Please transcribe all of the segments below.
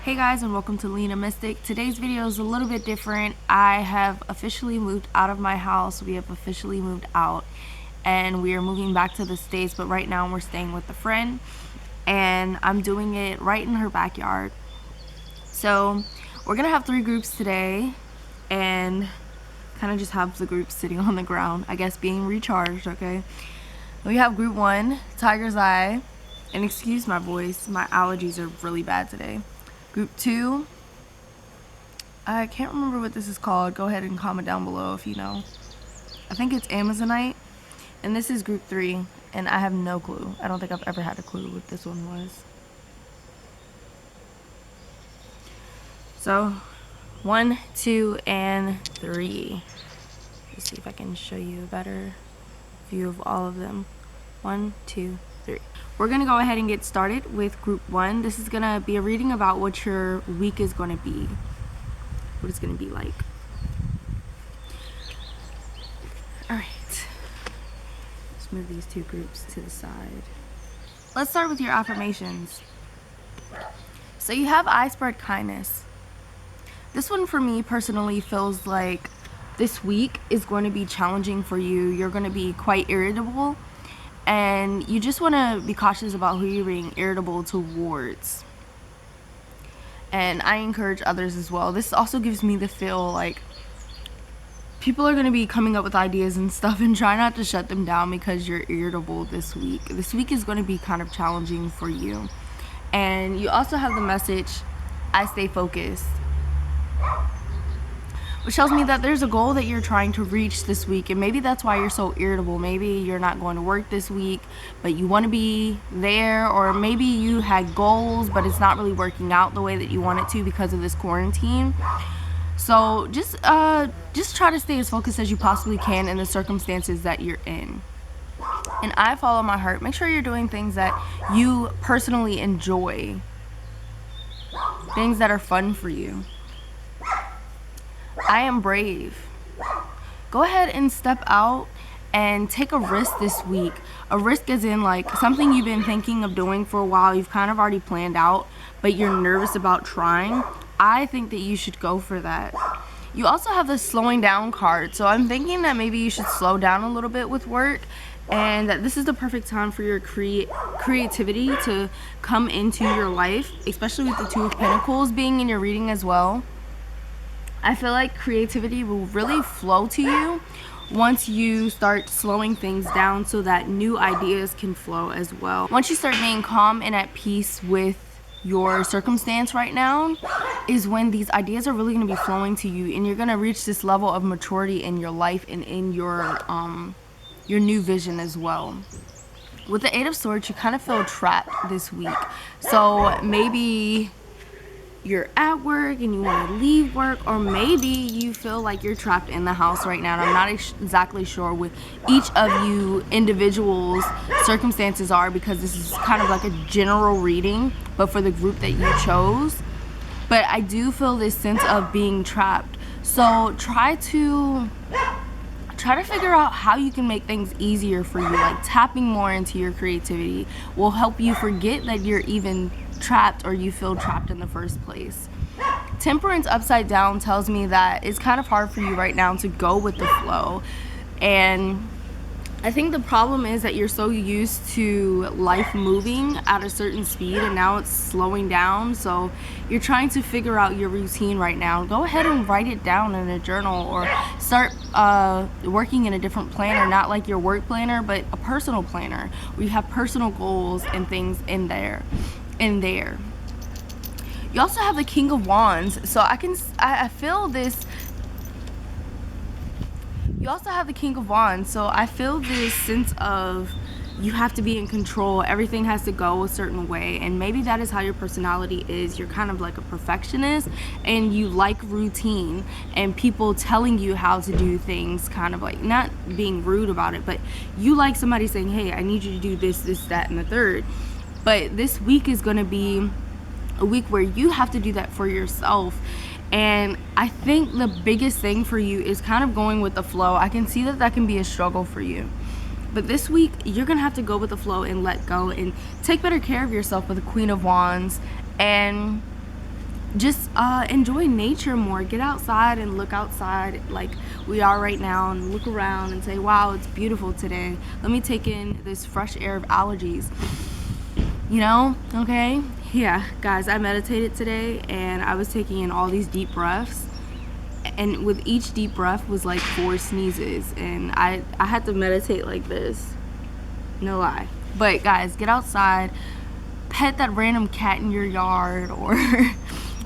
Hey guys, and welcome to Lena Mystic. Today's video is a little bit different. I have officially moved out of my house. We have officially moved out and we are moving back to the States, but right now we're staying with a friend and I'm doing it right in her backyard. So we're gonna have 3 groups today and kind of just have the groups sitting on the ground, I guess being recharged, okay? We have group 1, Tiger's Eye, and excuse my voice, my allergies are really bad today. Group 2, I can't remember what this is called. Go ahead and comment down below if you know. I think it's Amazonite. And this is group 3, and I have no clue. I don't think I've ever had a clue what this one was. So, 1, 2, and 3. Let's see if I can show you a better view of all of them. 1, 2, 3. We're gonna go ahead and get started with group 1. This is gonna be a reading about what your week is gonna be, what it's gonna be like. All right, let's move these 2 groups to the side. Let's start with your affirmations. So you have I spread kindness. This one for me personally feels like this week is going to be challenging for you. You're going to be quite irritable. And you just want to be cautious about who you're being irritable towards. And I encourage others as well. This also gives me the feel like people are going to be coming up with ideas and stuff, and try not to shut them down because you're irritable this week. This week is going to be kind of challenging for you. And you also have the message, I stay focused, which tells me that there's a goal that you're trying to reach this week, and maybe that's why you're so irritable. Maybe you're not going to work this week, but you want to be there, or maybe you had goals, but it's not really working out the way that you want it to because of this quarantine. So just try to stay as focused as you possibly can in the circumstances that you're in. And I follow my heart. Make sure you're doing things that you personally enjoy, things that are fun for you. I am brave. Go ahead and step out and take a risk this week. A risk as in like something you've been thinking of doing for a while, you've kind of already planned out, but you're nervous about trying. I think that you should go for that. You also have the slowing down card, so I'm thinking that maybe you should slow down a little bit with work, and that this is the perfect time for your creativity to come into your life, especially with the 2 of Pentacles being in your reading as well. I feel like creativity will really flow to you once you start slowing things down so that new ideas can flow as well. Once you start being calm and at peace with your circumstance right now is when these ideas are really going to be flowing to you, and you're going to reach this level of maturity in your life and in your new vision as well. With the 8 of Swords, you kind of feel trapped this week. So maybe you're at work and you want to leave work, or maybe you feel like you're trapped in the house right now. And I'm not exactly sure what each of you individuals' circumstances are, because this is kind of like a general reading, but for the group that you chose. But I do feel this sense of being trapped. So try to figure out how you can make things easier for you. Like tapping more into your creativity will help you forget that you're even trapped, or you feel trapped in the first place. Temperance upside down tells me that it's kind of hard for you right now to go with the flow, and I think the problem is that you're so used to life moving at a certain speed, and now it's slowing down. So you're trying to figure out your routine right now. Go ahead and write it down in a journal, or start working in a different planner, not like your work planner, but a personal planner where you have personal goals and things in there. You also have the King of Wands, so I feel this. You also have the King of Wands, so I feel this sense of you have to be in control. Everything has to go a certain way, and maybe that is how your personality is. You're kind of like a perfectionist, and you like routine and people telling you how to do things, kind of like not being rude about it, but you like somebody saying, hey, I need you to do this, that, and the third. But this week is going to be a week where you have to do that for yourself. And I think the biggest thing for you is kind of going with the flow. I can see that can be a struggle for you. But this week, you're going to have to go with the flow and let go and take better care of yourself with the Queen of Wands. And just enjoy nature more. Get outside and look outside like we are right now, and look around and say, wow, it's beautiful today. Let me take in this fresh air of allergies, you know? Okay, yeah, guys, I meditated today, and I was taking in all these deep breaths, and with each deep breath was like 4 sneezes, and I had to meditate like this, no lie. But guys, get outside, pet that random cat in your yard, or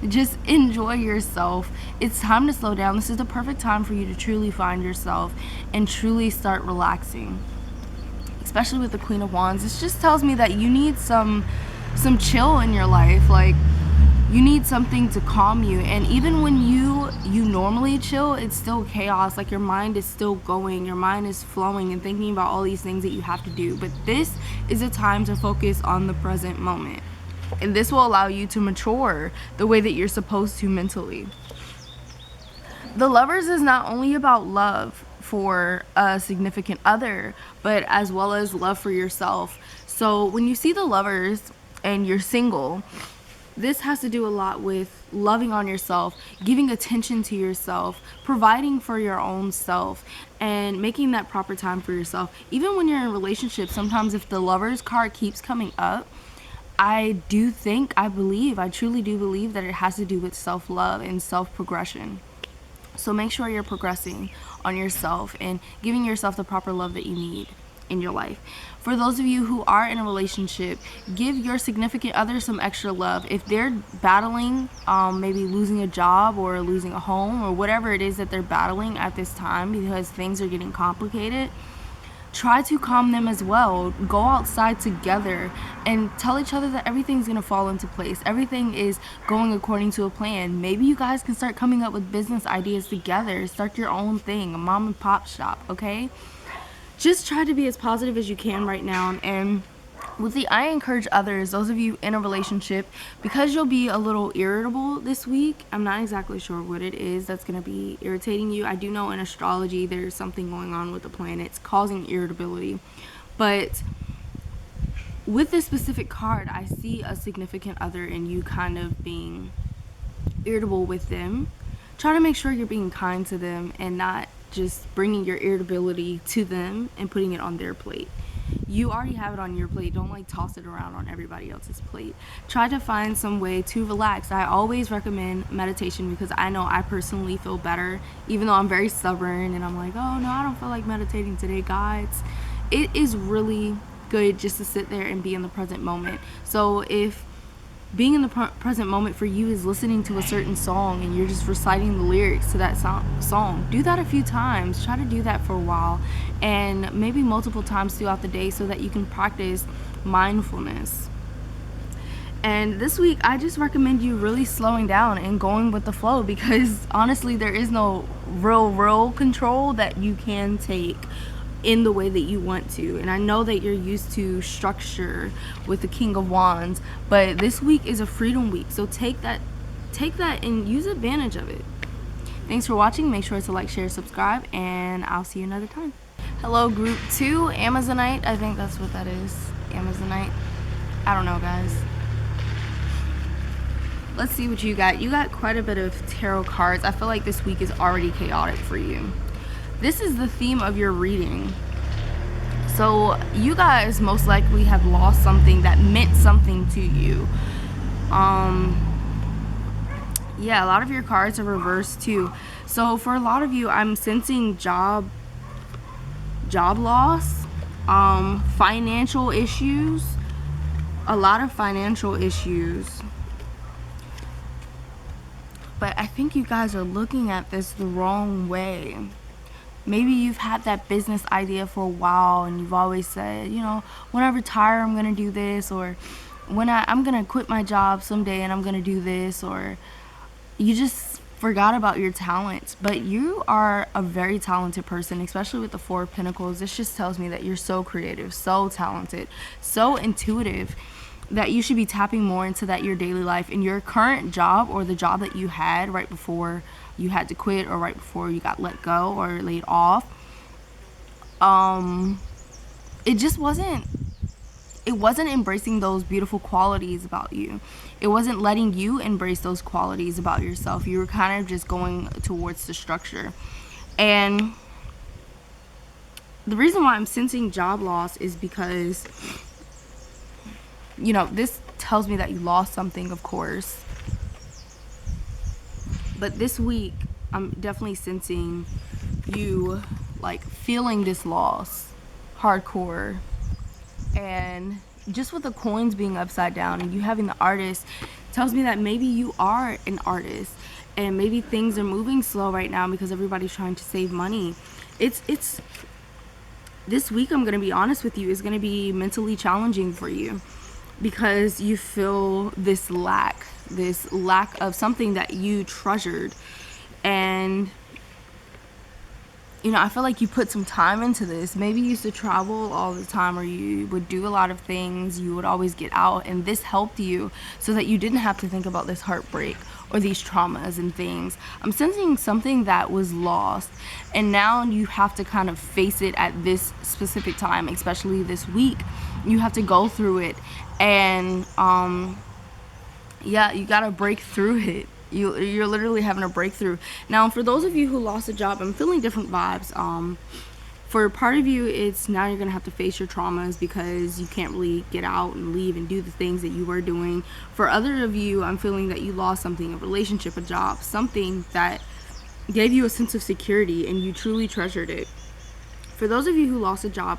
just enjoy yourself. It's time to slow down. This is the perfect time for you to truly find yourself and truly start relaxing, especially with the Queen of Wands. This just tells me that you need some chill in your life. Like, you need something to calm you. And even when you normally chill, it's still chaos. Like, your mind is still going, your mind is flowing and thinking about all these things that you have to do. But this is a time to focus on the present moment, and this will allow you to mature the way that you're supposed to mentally. The Lovers is not only about love for a significant other, but as well as love for yourself. So when you see the Lovers and you're single, this has to do a lot with loving on yourself, giving attention to yourself, providing for your own self, and making that proper time for yourself. Even when you're in a relationship, sometimes if the Lovers card keeps coming up, I truly do believe that it has to do with self-love and self-progression. So make sure you're progressing on yourself and giving yourself the proper love that you need in your life. For those of you who are in a relationship, give your significant other some extra love. If they're battling maybe losing a job or losing a home or whatever it is that they're battling at this time because things are getting complicated, try to calm them as well. Go outside together and tell each other that everything's gonna fall into place. Everything is going according to a plan. Maybe you guys can start coming up with business ideas together. Start your own thing, a mom and pop shop, okay? Just try to be as positive as you can right now. And I encourage others, those of you in a relationship, because you'll be a little irritable this week. I'm not exactly sure what it is that's going to be irritating you. I do know in astrology there's something going on with the planets causing irritability. But with this specific card, I see a significant other and you kind of being irritable with them. Try to make sure you're being kind to them and not just bringing your irritability to them and putting it on their plate. You already have it on your plate. Don't like toss it around on everybody else's plate. Try to find some way to relax. I always recommend meditation because I know I personally feel better, even though I'm very stubborn and I'm like, oh no, I don't feel like meditating today, guys. It is really good just to sit there and be in the present moment. So if being in the present moment for you is listening to a certain song and you're just reciting the lyrics to that song, do that a few times. Try to do that for a while, and maybe multiple times throughout the day, so that you can practice mindfulness. And this week I just recommend you really slowing down and going with the flow, because honestly there is no real control that you can take in the way that you want to. And I know that you're used to structure with the King of Wands, but this week is a freedom week, so take that and use advantage of it. Thanks for watching. Make sure to like, share, subscribe, and I'll see you another time. Hello group 2, Amazonite. I think that's what that is. Amazonite. I don't know, guys. Let's see what you got. You got quite a bit of tarot cards. I feel like this week is already chaotic for you. This is the theme of your reading. So you guys most likely have lost something that meant something to you. Yeah, a lot of your cards are reversed too. So for a lot of you, I'm sensing job loss, financial issues, a lot of financial issues. But I think you guys are looking at this the wrong way. Maybe you've had that business idea for a while and you've always said, you know, when I retire, I'm going to do this, or when I'm going to quit my job someday and I'm going to do this, or you just forgot about your talents. But you are a very talented person, especially with the 4 of Pentacles. This just tells me that you're so creative, so talented, so intuitive, that you should be tapping more into that in your daily life. In your current job, or the job that you had right before you had to quit, or right before you got let go or laid off, it just wasn't it wasn't embracing those beautiful qualities about you. It wasn't letting you embrace those qualities about yourself. You were kind of just going towards the structure. And the reason why I'm sensing job loss is because, you know, this tells me that you lost something, of course. But this week, I'm definitely sensing you, like, feeling this loss hardcore. And just with the coins being upside down and you having the artist, tells me that maybe you are an artist and maybe things are moving slow right now because everybody's trying to save money. It's this week, I'm going to be honest with you, is going to be mentally challenging for you because you feel this lack of something that you treasured. And you know, I feel like you put some time into this. Maybe you used to travel all the time, or you would do a lot of things. You would always get out, and this helped you so that you didn't have to think about this heartbreak or these traumas and things. I'm sensing something that was lost, and now you have to kind of face it at this specific time, especially this week. You have to go through it, and yeah, you gotta break through it. You're literally having a breakthrough. Now, for those of you who lost a job, I'm feeling different vibes. For part of you, it's now you're gonna have to face your traumas because you can't really get out and leave and do the things that you were doing. For other of you, I'm feeling that you lost something, a relationship, a job, something that gave you a sense of security and you truly treasured it. For those of you who lost a job,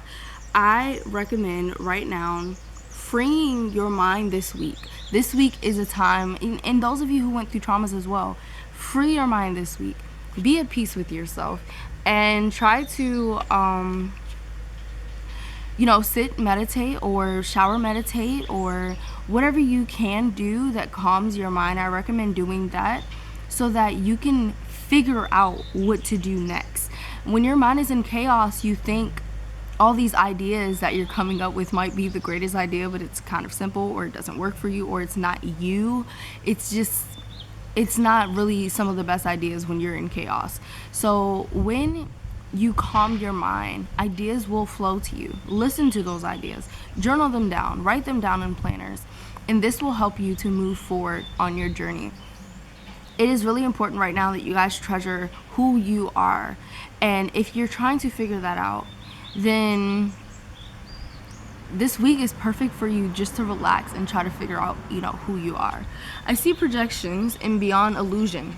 I recommend right now freeing your mind this week. This week is a time, and those of you who went through traumas as well, free your mind this week. Be at peace with yourself and try to, you know, sit, meditate, or shower, meditate, or whatever you can do that calms your mind. I recommend doing that so that you can figure out what to do next. When your mind is in chaos, you think all these ideas that you're coming up with might be the greatest idea, but it's kind of simple, or it doesn't work for you, or it's not you. It's not really some of the best ideas when you're in chaos. So when you calm your mind, ideas will flow to you. Listen to those ideas, journal them down, write them down in planners, and this will help you to move forward on your journey. It is really important right now that you guys treasure who you are, and if you're trying to figure that out, then this week is perfect for you just to relax and try to figure out, you know, who you are. I see projections and beyond illusion.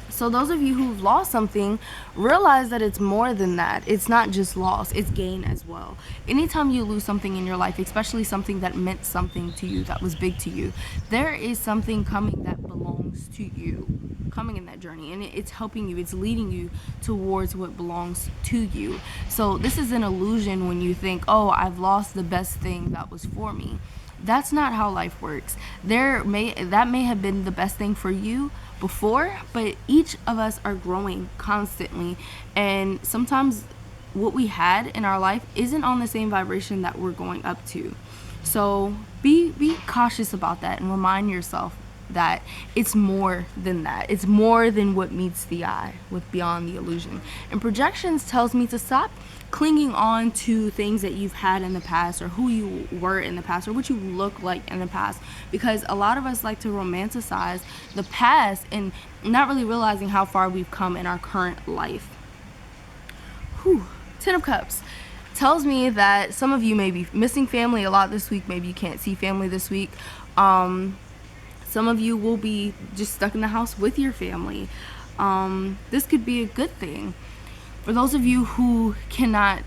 So those of you who've lost something, realize that it's more than that. It's not just loss, it's gain as well. Anytime you lose something in your life, especially something that meant something to you, that was big to you, there is something coming that belongs to you, coming in that journey, and it's helping you, it's leading you towards what belongs to you. So this is an illusion when you think, oh, I've lost the best thing that was for me. That's not how life works. That may have been the best thing for you before, but each of us are growing constantly, and sometimes what we had in our life isn't on the same vibration that we're going up to. So be cautious about that and remind yourself that it's more than that. It's more than what meets the eye with beyond the illusion. And projections tells me to stop clinging on to things that you've had in the past, or who you were in the past, or what you look like in the past, because a lot of us like to romanticize the past and not really realizing how far we've come in our current life. Whew. 10 of Cups tells me that some of you may be missing family a lot this week. Maybe you can't see family this week. Some of you will be just stuck in the house with your family. This could be a good thing. For those of you who cannot,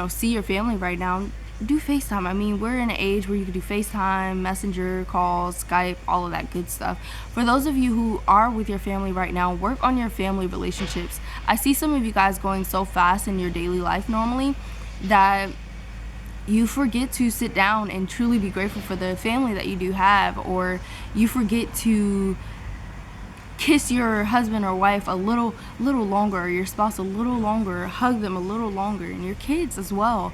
see your family right now, do FaceTime. I mean, we're in an age where you can do FaceTime, Messenger calls, Skype, all of that good stuff. For those of you who are with your family right now, work on your family relationships. I see some of you guys going so fast in your daily life normally that you forget to sit down and truly be grateful for the family that you do have, or you forget to kiss your husband or wife a little longer, or your spouse a little longer, hug them a little longer, and your kids as well.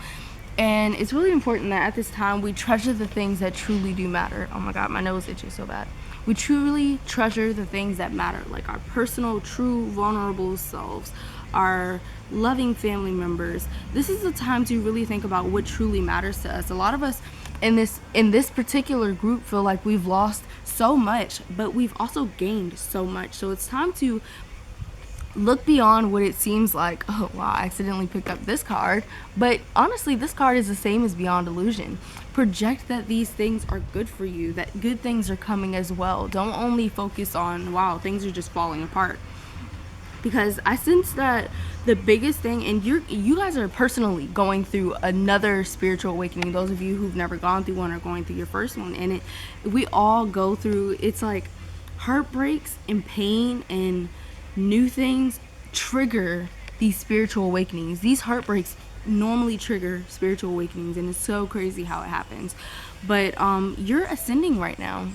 And it's really important that at this time we treasure the things that truly do matter. Oh my God, my nose itches so bad. We truly treasure the things that matter, like our personal, true, vulnerable selves, our loving family members. This is the time to really think about what truly matters to us. A lot of us in this particular group feel like we've lost so much, but we've also gained so much. So it's time to look beyond what it seems like. Oh wow, I accidentally picked up this card, but honestly this card is the same as Beyond Illusion. Project that these things are good for you, that good things are coming as well. Don't only focus on, wow, things are just falling apart, because I sense that the biggest thing, and you guys are personally going through another spiritual awakening. Those of you who've never gone through one are going through your first one, and we all go through, it's like heartbreaks and pain and new things trigger these spiritual awakenings. These heartbreaks normally trigger spiritual awakenings, and it's so crazy how it happens. But you're ascending right now.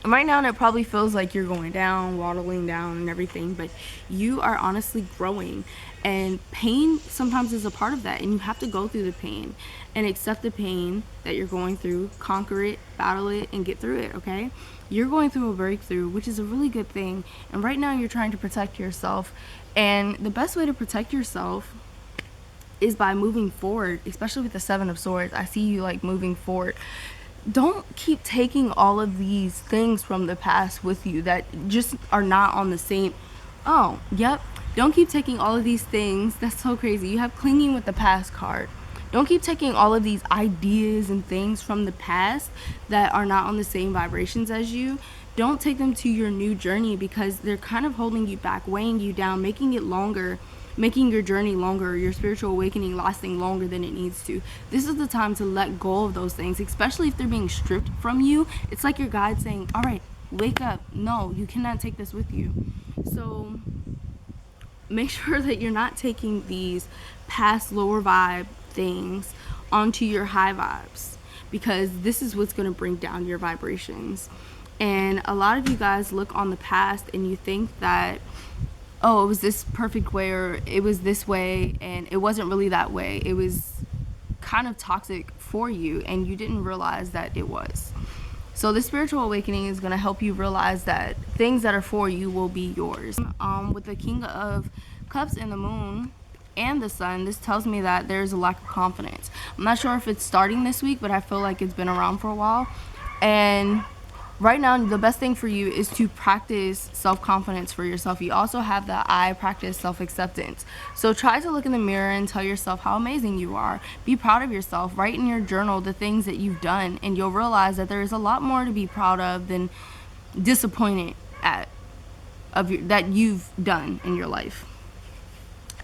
Right now it probably feels like you're going down, waddling down and everything, but you are honestly growing, and pain sometimes is a part of that, and you have to go through the pain and accept the pain that you're going through, conquer it, battle it, and get through it. Okay, you're going through a breakthrough, which is a really good thing, and right now you're trying to protect yourself, and the best way to protect yourself is by moving forward, especially with the Seven of Swords. I see you like moving forward. Don't keep taking all of these things from the past with you that just are not on the same. Oh, yep. Don't keep taking all of these things. That's so crazy. You have clinging with the past card. Don't keep taking all of these ideas and things from the past that are not on the same vibrations as you. Don't take them to your new journey, because they're kind of holding you back, weighing you down, making it longer, making your journey longer, your spiritual awakening lasting longer than it needs to. This is the time to let go of those things, especially if they're being stripped from you. It's like your guide saying, all right, wake up. No, you cannot take this with you. So make sure that you're not taking these past lower vibe things onto your high vibes, because this is what's going to bring down your vibrations. And a lot of you guys look on the past and you think that, oh, it was this perfect way, or it was this way, and it wasn't really that way. It was kind of toxic for you, and you didn't realize that it was. So the spiritual awakening is going to help you realize that things that are for you will be yours. With the King of Cups and the Moon and the Sun, this tells me that there's a lack of confidence. I'm not sure if it's starting this week, but I feel like it's been around for a while. And right now, the best thing for you is to practice self-confidence for yourself. You also have the I practice self-acceptance. So try to look in the mirror and tell yourself how amazing you are. Be proud of yourself. Write in your journal the things that you've done, and you'll realize that there is a lot more to be proud of than disappointed at that you've done in your life.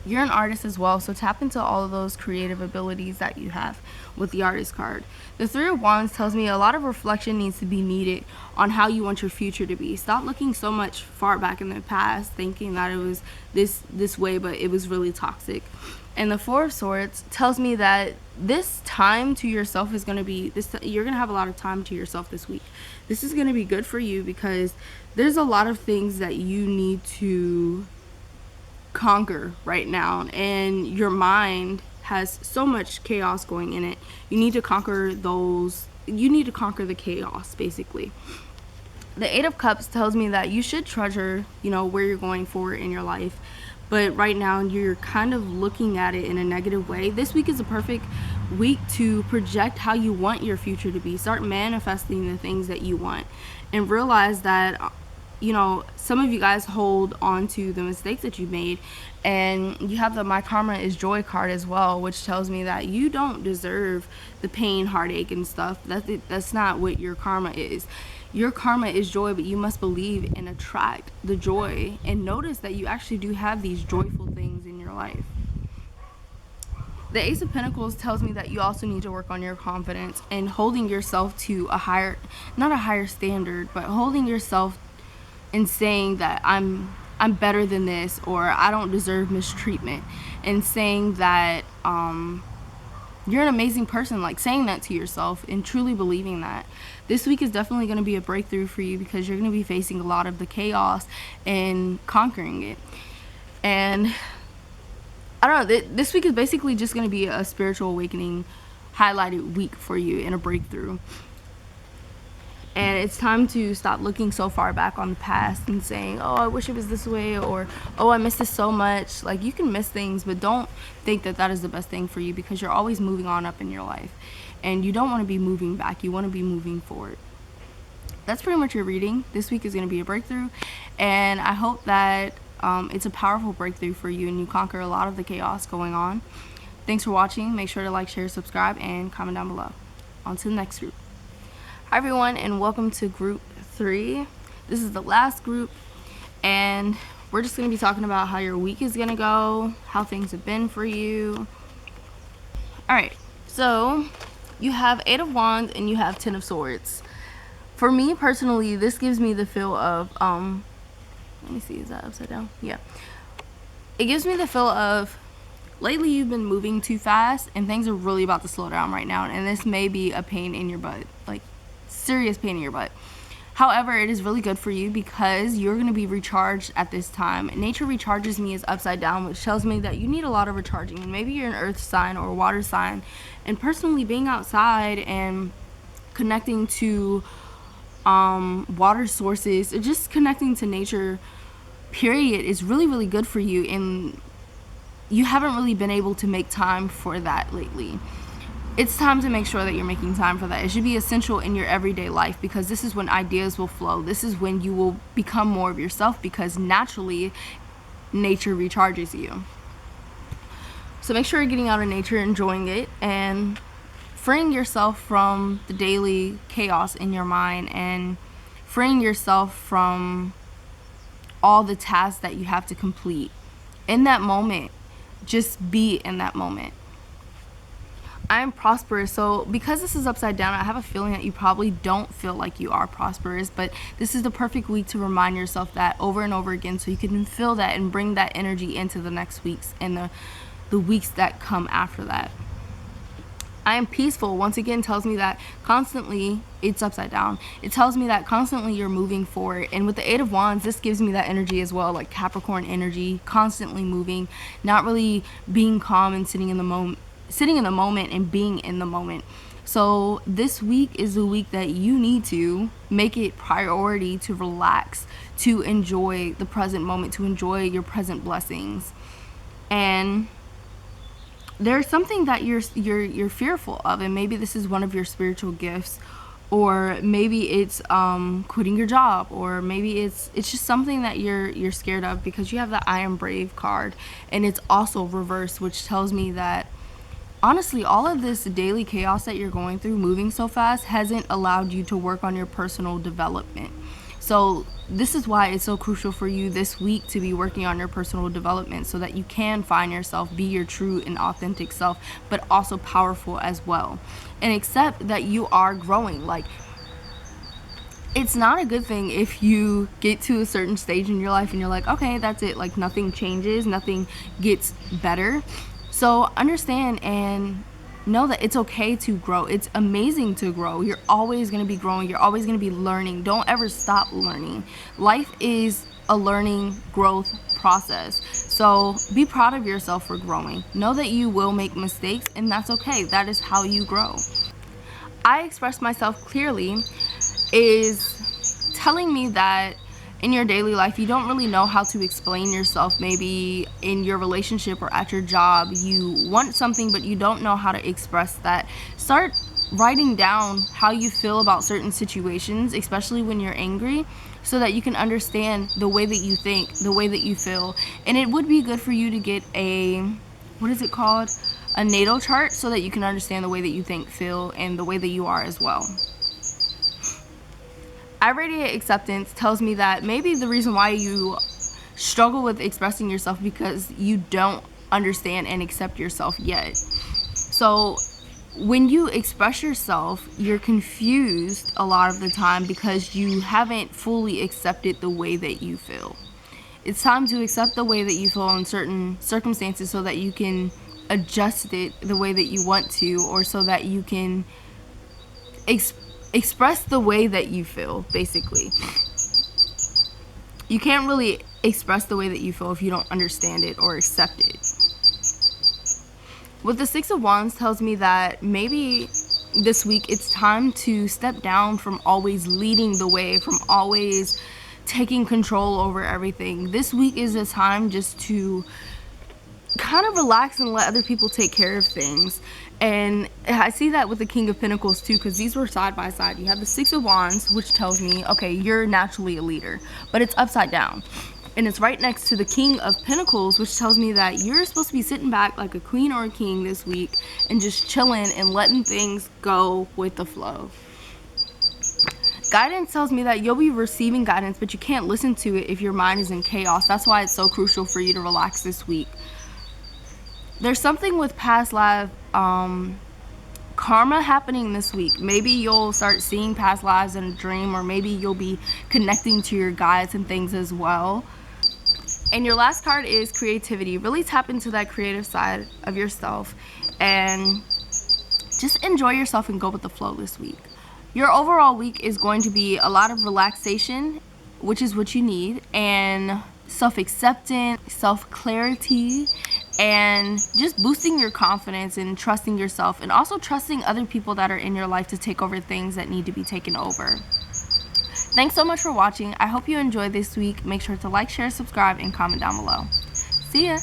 You're an artist as well, so tap into all of those creative abilities that you have with the Artist card. The Three of Wands tells me a lot of reflection needs to be needed on how you want your future to be. Stop looking so much far back in the past, thinking that it was this way, but it was really toxic. And the Four of Swords tells me that this time to yourself is going to be, you're going to have a lot of time to yourself this week. This is going to be good for you, because there's a lot of things that you need to conquer right now, and your mind has so much chaos going in it. You need to conquer those. You need to conquer the chaos, basically. The Eight of Cups tells me that you should treasure, where you're going forward in your life, but right now you're kind of looking at it in a negative way. This week is a perfect week to project how you want your future to be. Start manifesting the things that you want, and realize that some of you guys hold on to the mistakes that you made, and you have the My Karma is Joy card as well, which tells me that you don't deserve the pain, heartache, and stuff. That's not what your karma is. Your karma is joy, but you must believe and attract the joy, and notice that you actually do have these joyful things in your life. The Ace of Pentacles tells me that you also need to work on your confidence and holding yourself to not a higher standard, but holding yourself and saying that I'm better than this, or I don't deserve mistreatment, and saying that you're an amazing person, like saying that to yourself and truly believing that. This week is definitely going to be a breakthrough for you, because you're going to be facing a lot of the chaos and conquering it. And I don't know, this week is basically just going to be a spiritual awakening highlighted week for you and a breakthrough. And it's time to stop looking so far back on the past and saying, oh, I wish it was this way, or oh, I miss this so much. Like, you can miss things, but don't think that that is the best thing for you, because you're always moving on up in your life. And you don't want to be moving back. You want to be moving forward. That's pretty much your reading. This week is going to be a breakthrough. And I hope that it's a powerful breakthrough for you and you conquer a lot of the chaos going on. Thanks for watching. Make sure to like, share, subscribe, and comment down below. On to the next group. Hi everyone, and welcome to group 3. This is the last group, and we're just going to be talking about how your week is going to go, how things have been for you. Alright, so you have 8 of Wands and you have 10 of Swords. For me personally, this gives me the feel of, let me see, is that upside down? Yeah. It gives me the feel of, lately you've been moving too fast and things are really about to slow down right now, and this may be a pain in your butt, like serious pain in your butt. However, it is really good for you because you're going to be recharged at this time. Nature recharges me is upside down, which tells me that you need a lot of recharging, and maybe you're an earth sign or a water sign, and personally being outside and connecting to water sources, or just connecting to nature period, is really, really good for you, and you haven't really been able to make time for that lately. It's time to make sure that you're making time for that. It should be essential in your everyday life, because this is when ideas will flow. This is when you will become more of yourself, because naturally nature recharges you. So make sure you're getting out in nature, enjoying it, and freeing yourself from the daily chaos in your mind, and freeing yourself from all the tasks that you have to complete. In that moment, just be in that moment. I am prosperous, so because this is upside down, I have a feeling that you probably don't feel like you are prosperous, but this is the perfect week to remind yourself that over and over again, so you can feel that and bring that energy into the next weeks and the weeks that come after that. I am peaceful, once again, tells me that constantly, it's upside down, it tells me that constantly you're moving forward. And with the 8 of Wands, this gives me that energy as well, like Capricorn energy, constantly moving, not really being calm and sitting in the moment and being in the moment. So this week is the week that you need to make it priority to relax, to enjoy the present moment, to enjoy your present blessings. And there's something that you're fearful of, and maybe this is one of your spiritual gifts, or maybe it's quitting your job, or maybe it's just something that you're scared of, because you have the I am brave card, and it's also reversed, which tells me that honestly, all of this daily chaos that you're going through, moving so fast, hasn't allowed you to work on your personal development. So this is why it's so crucial for you this week to be working on your personal development, so that you can find yourself, be your true and authentic self, but also powerful as well. And accept that you are growing. Like, it's not a good thing if you get to a certain stage in your life and you're like, okay, that's it, like nothing changes, nothing gets better. So understand and know that it's okay to grow. It's amazing to grow. You're always going to be growing. You're always going to be learning. Don't ever stop learning. Life is a learning growth process. So be proud of yourself for growing. Know that you will make mistakes, and that's okay. That is how you grow. I express myself clearly is telling me that in your daily life, you don't really know how to explain yourself. Maybe in your relationship or at your job, you want something, but you don't know how to express that. Start writing down how you feel about certain situations, especially when you're angry, so that you can understand the way that you think, the way that you feel. And it would be good for you to get a, what is it called? A natal chart, so that you can understand the way that you think, feel, and the way that you are as well. I radiate acceptance tells me that maybe the reason why you struggle with expressing yourself because you don't understand and accept yourself yet. So when you express yourself, you're confused a lot of the time because you haven't fully accepted the way that you feel. It's time to accept the way that you feel in certain circumstances, so that you can adjust it the way that you want to, or so that you can express the way that you feel, basically. You can't really express the way that you feel if you don't understand it or accept it. With the 6 of Wands tells me that maybe this week, it's time to step down from always leading the way, from always taking control over everything. This week is a time just to kind of relax and let other people take care of things. And I see that with the King of Pentacles too, because these were side by side. You have the Six of Wands, which tells me, okay, you're naturally a leader, but it's upside down. And it's right next to the King of Pentacles, which tells me that you're supposed to be sitting back like a queen or a king this week and just chilling and letting things go with the flow. Guidance tells me that you'll be receiving guidance, but you can't listen to it if your mind is in chaos. That's why it's so crucial for you to relax this week. There's something with past life karma happening this week. Maybe you'll start seeing past lives in a dream, or maybe you'll be connecting to your guides and things as well. And your last card is creativity. Really tap into that creative side of yourself and just enjoy yourself and go with the flow this week. Your overall week is going to be a lot of relaxation, which is what you need, and self-acceptance, self-clarity, and just boosting your confidence and trusting yourself, and also trusting other people that are in your life to take over things that need to be taken over. Thanks so much for watching. I hope you enjoyed this week. Make sure to like, share, subscribe, and comment down below. See ya!